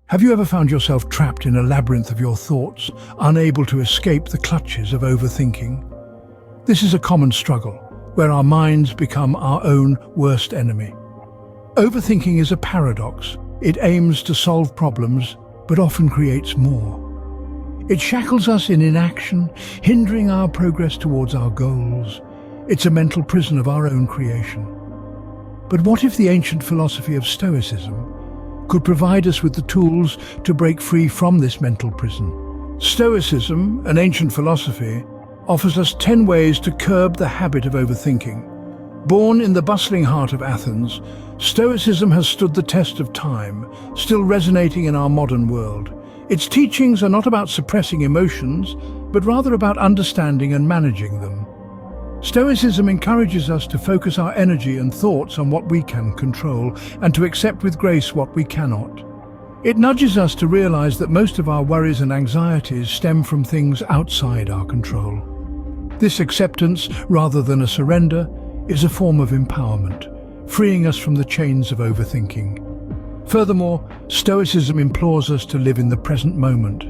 Have you ever found yourself trapped in a labyrinth of your thoughts, unable to escape the clutches of overthinking? This is a common struggle, where our minds become our own worst enemy. Overthinking is a paradox. It aims to solve problems, but often creates more. It shackles us in inaction, hindering our progress towards our goals. It's a mental prison of our own creation. But what if the ancient philosophy of Stoicism could provide us with the tools to break free from this mental prison? Stoicism, an ancient philosophy, offers us 10 ways to curb the habit of overthinking. Born in the bustling heart of Athens, Stoicism has stood the test of time, still resonating in our modern world. Its teachings are not about suppressing emotions, but rather about understanding and managing them. Stoicism encourages us to focus our energy and thoughts on what we can control and to accept with grace what we cannot. It nudges us to realize that most of our worries and anxieties stem from things outside our control. This acceptance, rather than a surrender, is a form of empowerment, freeing us from the chains of overthinking. Furthermore, Stoicism implores us to live in the present moment.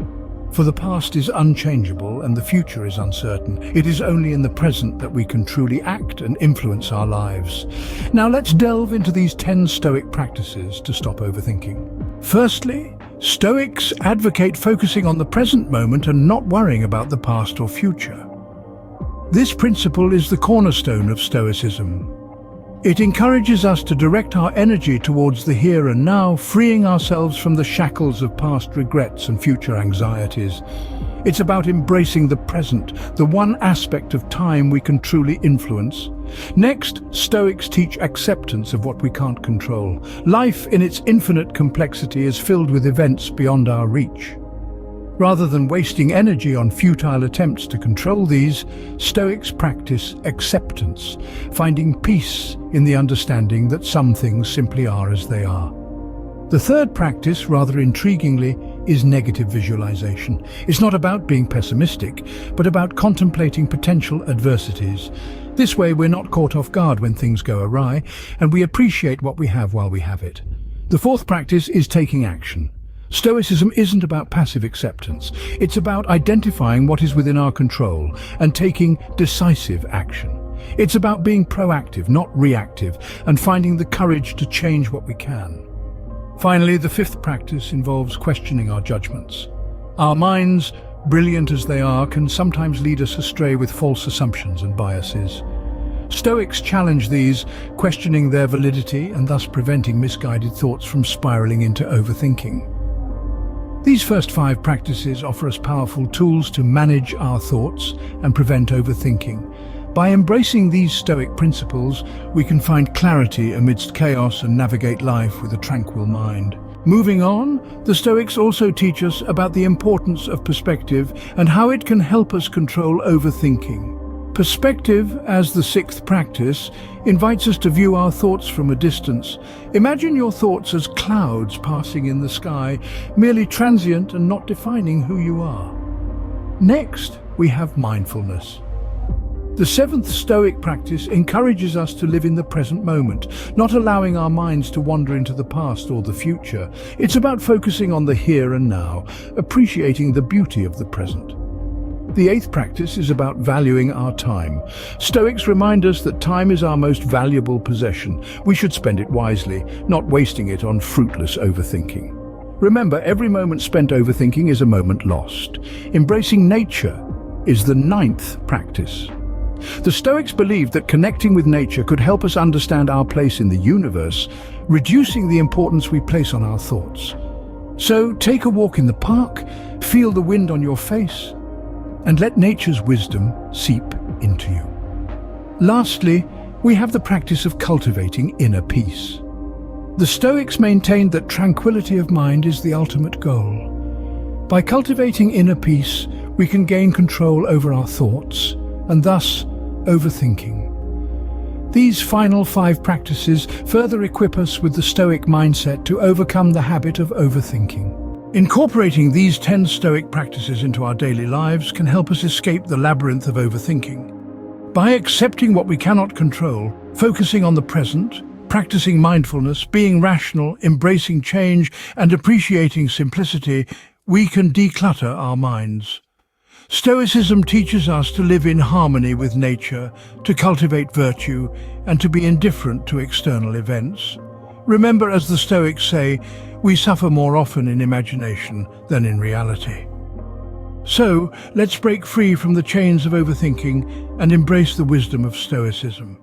For the past is unchangeable and the future is uncertain. It is only in the present that we can truly act and influence our lives. Now let's delve into these 10 Stoic practices to stop overthinking. Firstly, Stoics advocate focusing on the present moment and not worrying about the past or future. This principle is the cornerstone of Stoicism. It encourages us to direct our energy towards the here and now, freeing ourselves from the shackles of past regrets and future anxieties. It's about embracing the present, the one aspect of time we can truly influence. Next, Stoics teach acceptance of what we can't control. Life, in its infinite complexity, is filled with events beyond our reach. Rather than wasting energy on futile attempts to control these, Stoics practice acceptance, finding peace in the understanding that some things simply are as they are. The third practice, rather intriguingly, is negative visualization. It's not about being pessimistic, but about contemplating potential adversities. This way, we're not caught off guard when things go awry, and we appreciate what we have while we have it. The fourth practice is taking action. Stoicism isn't about passive acceptance. It's about identifying what is within our control and taking decisive action. It's about being proactive, not reactive, and finding the courage to change what we can. Finally, the fifth practice involves questioning our judgments. Our minds, brilliant as they are, can sometimes lead us astray with false assumptions and biases. Stoics challenge these, questioning their validity and thus preventing misguided thoughts from spiraling into overthinking. These first 5 practices offer us powerful tools to manage our thoughts and prevent overthinking. By embracing these Stoic principles, we can find clarity amidst chaos and navigate life with a tranquil mind. Moving on, the Stoics also teach us about the importance of perspective and how it can help us control overthinking. Perspective, as the 6th practice, invites us to view our thoughts from a distance. Imagine your thoughts as clouds passing in the sky, merely transient and not defining who you are. Next, we have mindfulness. The 7th Stoic practice encourages us to live in the present moment, not allowing our minds to wander into the past or the future. It's about focusing on the here and now, appreciating the beauty of the present. The 8th practice is about valuing our time. Stoics remind us that time is our most valuable possession. We should spend it wisely, not wasting it on fruitless overthinking. Remember, every moment spent overthinking is a moment lost. Embracing nature is the 9th practice. The Stoics believed that connecting with nature could help us understand our place in the universe, reducing the importance we place on our thoughts. So take a walk in the park, feel the wind on your face, and let nature's wisdom seep into you. Lastly, we have the practice of cultivating inner peace. The Stoics maintained that tranquility of mind is the ultimate goal. By cultivating inner peace, we can gain control over our thoughts, and thus overthinking. These final 5 practices further equip us with the Stoic mindset to overcome the habit of overthinking. Incorporating these 10 Stoic practices into our daily lives can help us escape the labyrinth of overthinking. By accepting what we cannot control, focusing on the present, Practicing mindfulness, being rational, embracing change, and appreciating simplicity, we can declutter our minds. Stoicism teaches us to live in harmony with nature, to cultivate virtue, and to be indifferent to external events. Remember, as the Stoics say, we suffer more often in imagination than in reality. So, let's break free from the chains of overthinking and embrace the wisdom of Stoicism.